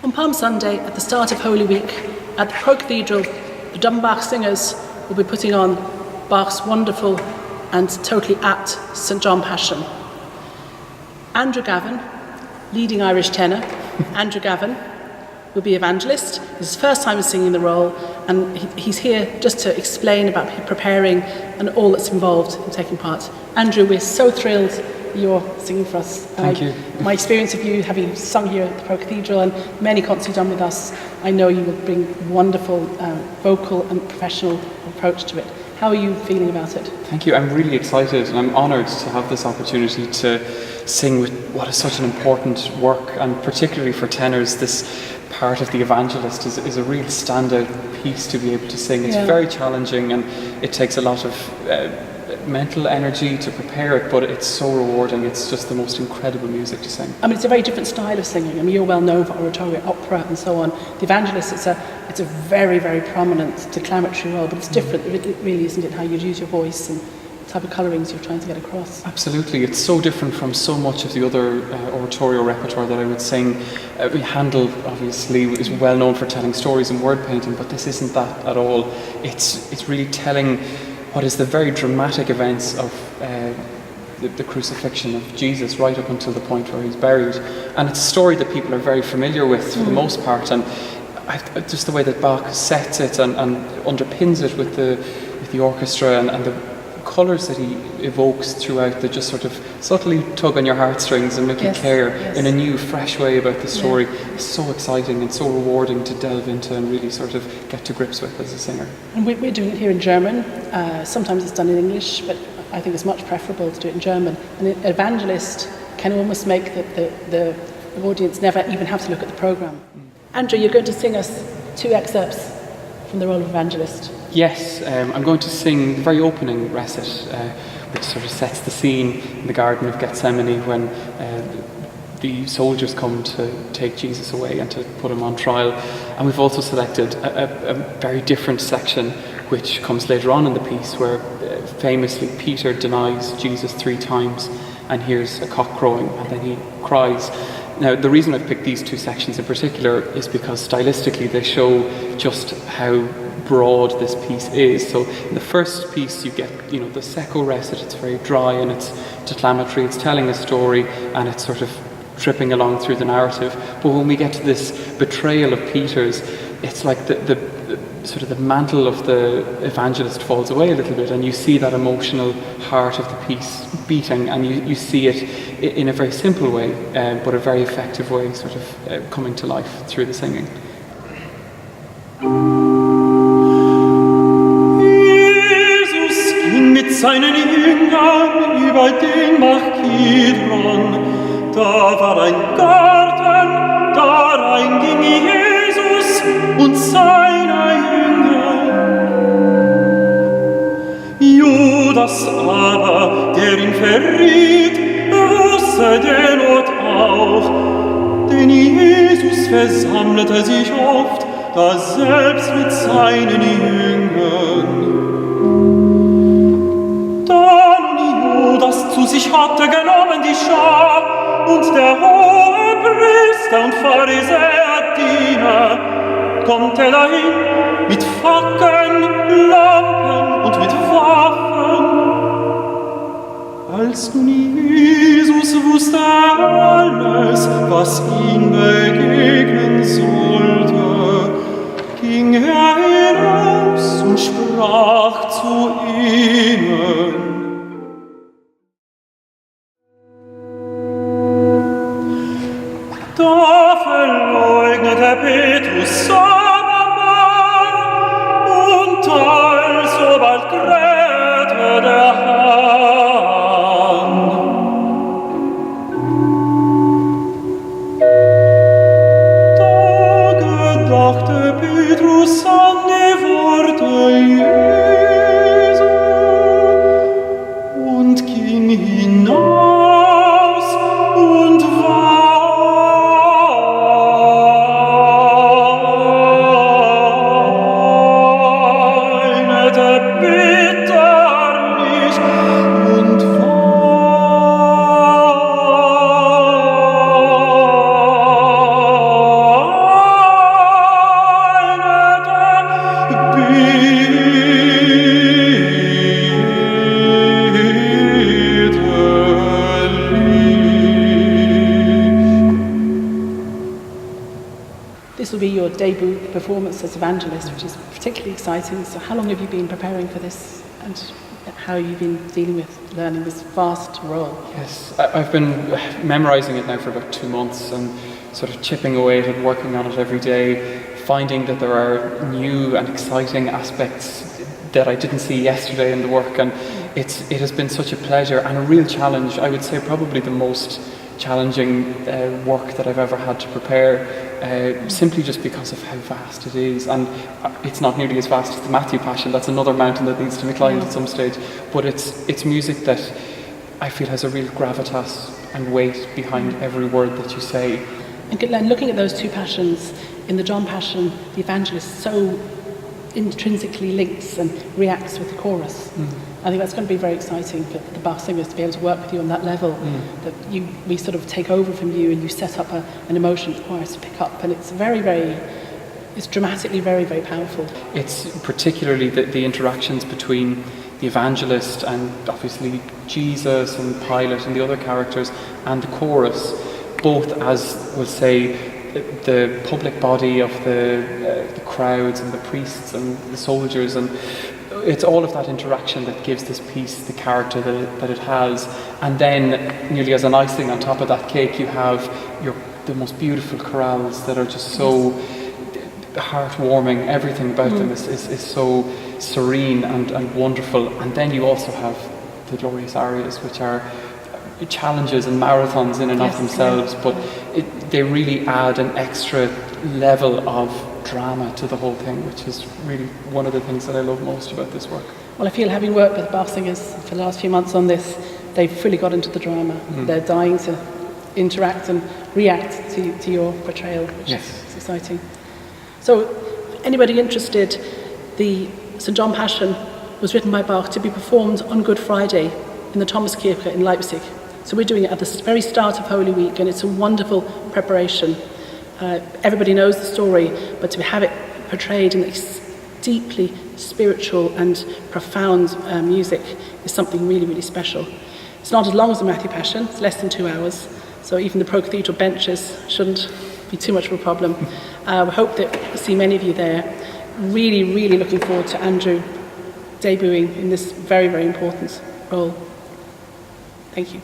On Palm Sunday, at the start of Holy Week, at the Pro Cathedral, the Dumbach singers will be putting on Bach's wonderful and totally apt St John Passion. Andrew Gavin, leading Irish tenor, Andrew Gavin, will be Evangelist. It's his first time singing the role, and he's here just to explain about preparing and all that's involved in taking part. Andrew, we're so thrilled you're singing for us. Thank you. My experience of you, having sung here at the Pro Cathedral and many concerts you've done with us, I know you will bring wonderful vocal and professional approach to it. How are you feeling about it? Thank you. I'm really excited and I'm honoured to have this opportunity to sing with what is such an important work, and particularly for tenors, this part of the Evangelist is a real standout piece to be able to sing. It's very challenging and it takes a lot of mental energy to prepare it, but it's so rewarding. It's just the most incredible music to sing. I mean, it's a very different style of singing. I mean, you're well known for oratorio, opera and so on. The Evangelist, it's a very, very prominent declamatory role, but it's different, really, isn't it, how you use your voice and the type of colourings you're trying to get across. Absolutely. It's so different from so much of the other oratorio repertoire that I would sing. Handel, obviously, is well known for telling stories and word painting, but this isn't that at all. It's really telling what is the very dramatic events of the crucifixion of Jesus right up until the point where he's buried. And it's a story that people are very familiar with for the most part, and just the way that Bach sets it and underpins it with the orchestra and the colours that he evokes throughout that just sort of subtly tug on your heartstrings and make you care in a new, fresh way about the story. It's so exciting and so rewarding to delve into and really sort of get to grips with as a singer. And we're doing it here in German. Sometimes it's done in English, but I think it's much preferable to do it in German. And an Evangelist can almost make the audience never even have to look at the programme. Andrew, you're going to sing us 2 excerpts from the role of Evangelist. Yes, I'm going to sing the very opening recit, which sort of sets the scene in the Garden of Gethsemane when the soldiers come to take Jesus away and to put him on trial. And we've also selected a very different section which comes later on in the piece, where famously Peter denies Jesus 3 times and hears a cock crowing and then he cries. Now, the reason I've picked these 2 sections in particular is because stylistically they show just how broad this piece is. So in the first piece you get, the secco recit. It's very dry and it's declamatory, it's telling a story and it's sort of tripping along through the narrative. But when we get to this betrayal of Peter's, it's like the sort of the mantle of the Evangelist falls away a little bit, and you see that emotional heart of the piece beating, and you see it in a very simple way, but a very effective way, sort of coming to life through the singing. Jesus ging mit seinen Jüngern über den Bach Kidron. Da war ein Garten, darein ging Jesus und seine Jünger. Judas aber, der ihn verriet, wusste den Ort auch, denn Jesus versammelte sich oft, da selbst mit seinen Jüngern. Da nun Judas zu sich hatte genommen die Schar, und der hohe Priester und Pharisäer Diener, kommt dahin mit Fackeln, Lampen und mit Waffen. Als nun Jesus wusste alles, was ihm begegnen sollte, ging hinaus und sprach zu ihnen. Da verleugnete Petrus abermal, und alsobald krähte der Hahn. debut performance as Evangelist, which is particularly exciting. So how long have you been preparing for this, and how have you been dealing with learning this vast role? Yes, I've been memorising it now for about 2 months and sort of chipping away at it, working on it every day, finding that there are new and exciting aspects that I didn't see yesterday in the work, and it has been such a pleasure and a real challenge. I would say probably the most challenging work that I've ever had to prepare, simply just because of how vast it is. And it's not nearly as vast as the Matthew Passion. That's another mountain that needs to be climbed at some stage. But it's music that I feel has a real gravitas and weight behind every word that you say. And Glenn, looking at those two passions, in the John Passion, the Evangelist so intrinsically links and reacts with the chorus. I think that's going to be very exciting for the Bach singers to be able to work with you on that level, that we sort of take over from you and you set up an emotion for the choir to pick up, and it's it's dramatically very, very powerful. It's particularly the interactions between the Evangelist and obviously Jesus and Pilate and the other characters and the chorus, both as, we'll say, the public body of the crowds and the priests and the soldiers, and it's all of that interaction that gives this piece the character that it has. And then, nearly as an icing on top of that cake, you have the most beautiful chorales that are just so heartwarming. Everything about them is so serene and wonderful. And then you also have the glorious arias, which are challenges and marathons in and of themselves, but they really add an extra level of drama to the whole thing, which is really one of the things that I love most about this work. Well, I feel, having worked with Bach singers for the last few months on this, they've fully got into the drama. They're dying to interact and react to your portrayal, which is exciting. So, anybody interested, the St. John Passion was written by Bach to be performed on Good Friday in the Thomaskirche in Leipzig. So we're doing it at the very start of Holy Week, and it's a wonderful preparation. Everybody knows the story, but to have it portrayed in this deeply spiritual and profound music is something really, really special. It's not as long as the Matthew Passion, it's less than 2 hours, so even the pro-cathedral benches shouldn't be too much of a problem. We hope that we'll see many of you there. Really, really looking forward to Andrew debuting in this very, very important role. Thank you.